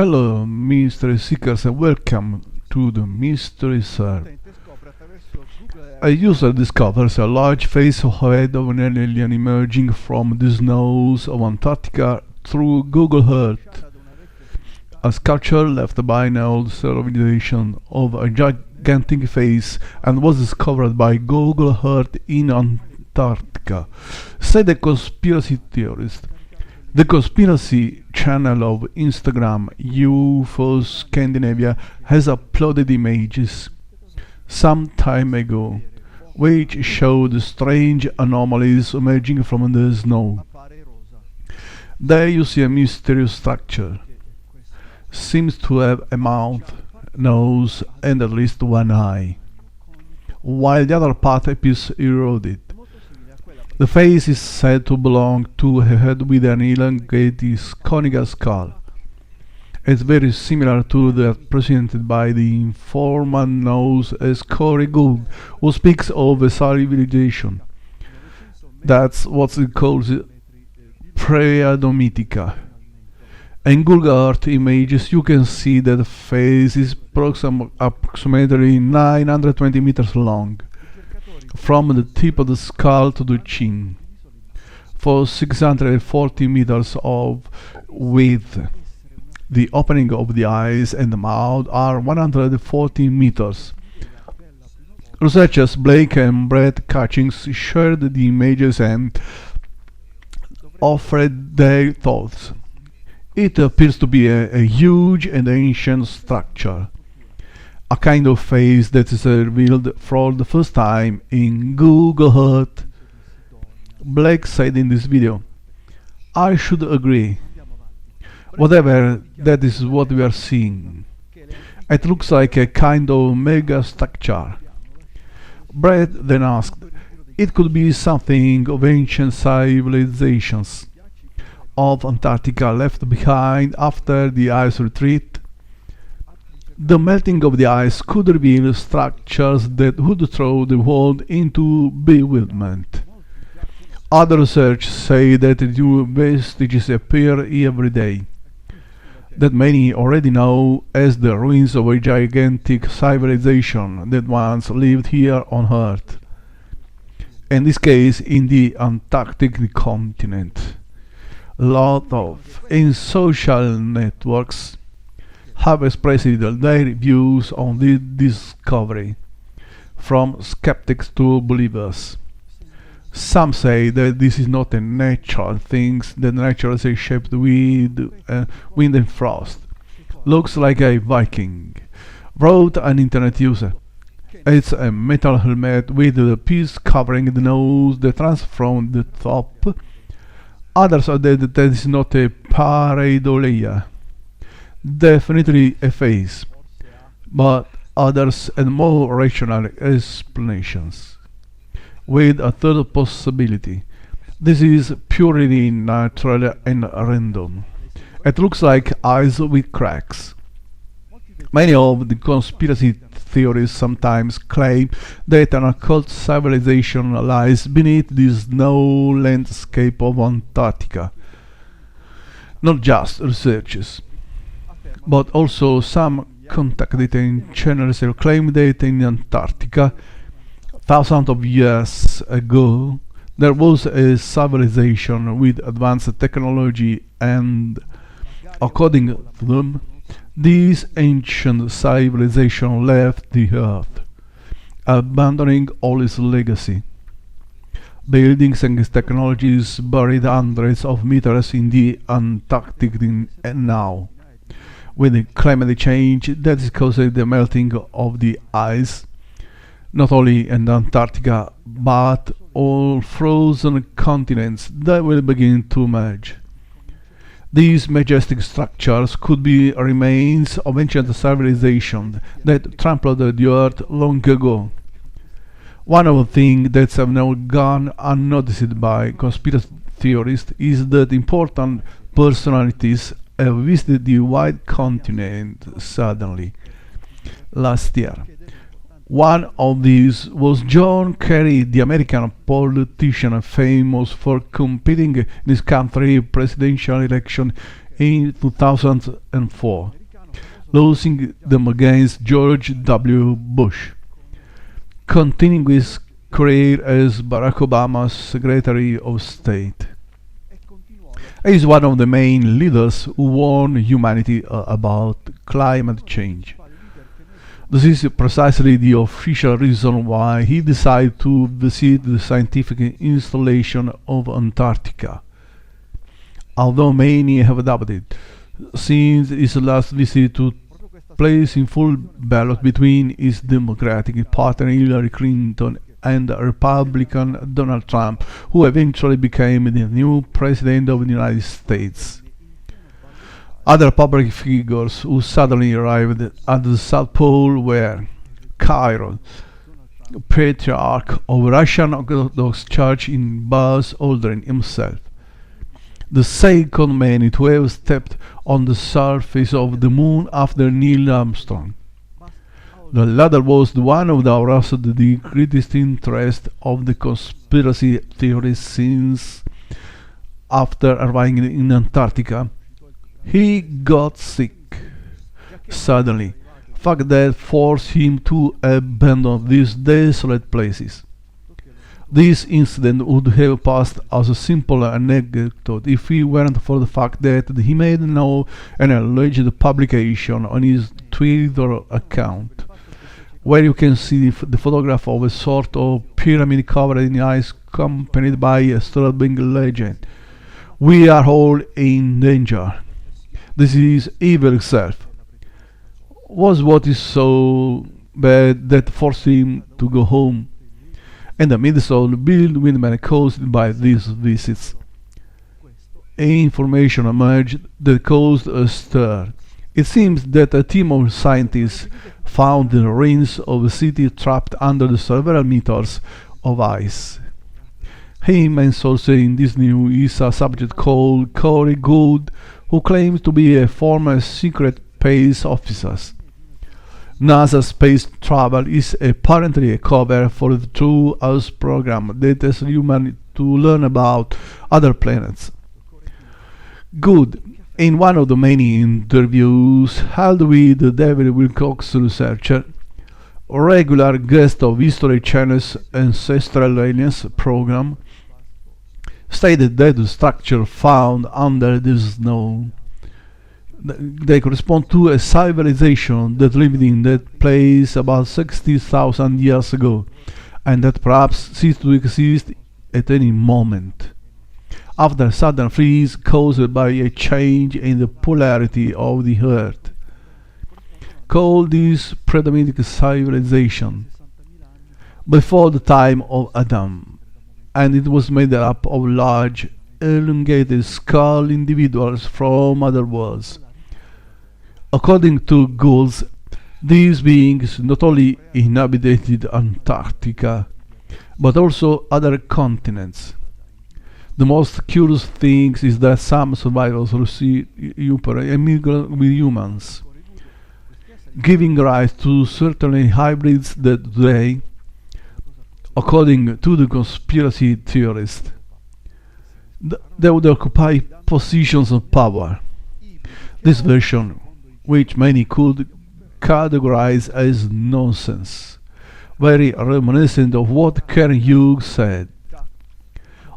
Hello, mystery seekers, and welcome to the Mystery Search. A user discovers a large face of head of an alien emerging from the snows of Antarctica through Google Earth. A sculpture left by an old civilization of a gigantic face and was discovered by Google Earth in Antarctica, said the conspiracy theorist. The conspiracy channel of Instagram UFO Scandinavia has uploaded images some time ago which showed strange anomalies emerging from the snow. There you see a mysterious structure. Seems to have a mouth, nose and at least one eye, while the other part appears eroded. The face is said to belong to a head with an elongated conical skull. It's very similar to that presented by the informant known as Corey Gould, who speaks of a civilization. That's what he calls Preadomitica. In Google Earth images you can see that the face is approximately 920 meters long, from the tip of the skull to the chin, for 640 meters of width. The opening of the eyes and the mouth are 140 meters. Researchers Blake and Brett Catchings shared the images and offered their thoughts. It appears to be a huge and ancient structure, a kind of face that is revealed for the first time in Google Earth. Blake said in this video, "I should agree. Whatever, that is what we are seeing. It looks like a kind of mega structure." Brett then asked, "It could be something of ancient civilizations of Antarctica left behind after the ice retreat? The melting of the ice could reveal structures that would throw the world into bewilderment." Other research say that new vestiges appear every day, that many already know as the ruins of a gigantic civilization that once lived here on Earth. In this case, in the Antarctic continent. A lot of in social networks have expressed their views on this discovery, from skeptics to believers. Some say that this is not a natural thing, that nature is shaped with wind and frost. Looks like a Viking, wrote an internet user. It's a metal helmet with a piece covering the nose that runs from the top. Others are that is not a pareidolia. Definitely a face, but others and more rational explanations, with a third possibility. This is purely natural and random. It looks like eyes with cracks. Many of the conspiracy theories sometimes claim that an occult civilization lies beneath the snow landscape of Antarctica. Not just researchers, but also some contacted and channels claim that in Antarctica, thousands of years ago, there was a civilization with advanced technology, and according to them, this ancient civilization left the Earth, abandoning all its legacy. Buildings and technologies buried hundreds of meters in the Antarctic and now, with the climate change that is causing the melting of the ice, not only in Antarctica but all frozen continents that will begin to merge. These majestic structures could be remains of ancient civilization that trampled the earth long ago. One of the things that have now gone unnoticed by conspiracy theorists is that important personalities have visited the white continent suddenly last year. One of these was John Kerry, the American politician famous for competing in his country's presidential election in 2004, losing them against George W. Bush, continuing his career as Barack Obama's Secretary of State. He is one of the main leaders who warn humanity about climate change. This is precisely the official reason why he decided to visit the scientific installation of Antarctica. Although many have doubted, since his last visit took place in full ballot between his Democratic partner Hillary Clinton and Republican Donald Trump, who eventually became the new President of the United States. Other public figures who suddenly arrived at the South Pole were Cairo, Patriarch of Russian Orthodox Church in Buzz Aldrin himself, the second man to have stepped on the surface of the moon after Neil Armstrong. The latter was one of the aroused the greatest interest of the conspiracy theorists since, after arriving in Antarctica, he got sick suddenly, fact that forced him to abandon these desolate places. This incident would have passed as a simple anecdote if it weren't for the fact that he made now an alleged publication on his Twitter account, where you can see the photograph of a sort of pyramid covered in ice accompanied by a disturbing legend. We are all in danger. This is evil itself. Was what is so bad that forced him to go home, and the midst of the bewilderment caused by these visits. Information emerged that caused a stir. It seems that a team of scientists found the ruins of a city trapped under the several meters of ice. A main source in this news is a subject called Corey Gould, who claims to be a former secret space officer. NASA space travel is apparently a cover for the True Earth program that has humans to learn about other planets. Good. In one of the many interviews held with the David Wilcox researcher, regular guest of History Channel's Ancestral Aliens program, stated that the structure found under the snow they correspond to a civilization that lived in that place about 60,000 years ago, and that perhaps ceased to exist at any moment, after a sudden freeze caused by a change in the polarity of the Earth. Call this predominant civilization before the time of Adam, and it was made up of large, elongated skull individuals from other worlds. According to Gould, these beings not only inhabited Antarctica, but also other continents. The most curious thing is that some survivors received immigrant with humans, giving rise to certain hybrids that today, according to the conspiracy theorists, they would occupy positions of power. This version, which many could categorize as nonsense, very reminiscent of what Karen Hughes said,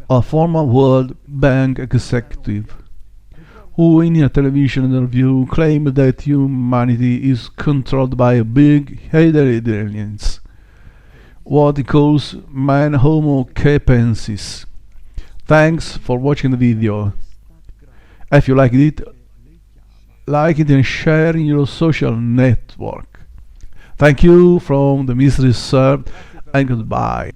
a former World Bank executive, who in a television interview claimed that humanity is controlled by big-headed aliens, what he calls man homo capensis. Thanks for watching the video. If you liked it, like it and share in your social network. Thank you from the Mystery Served, and goodbye.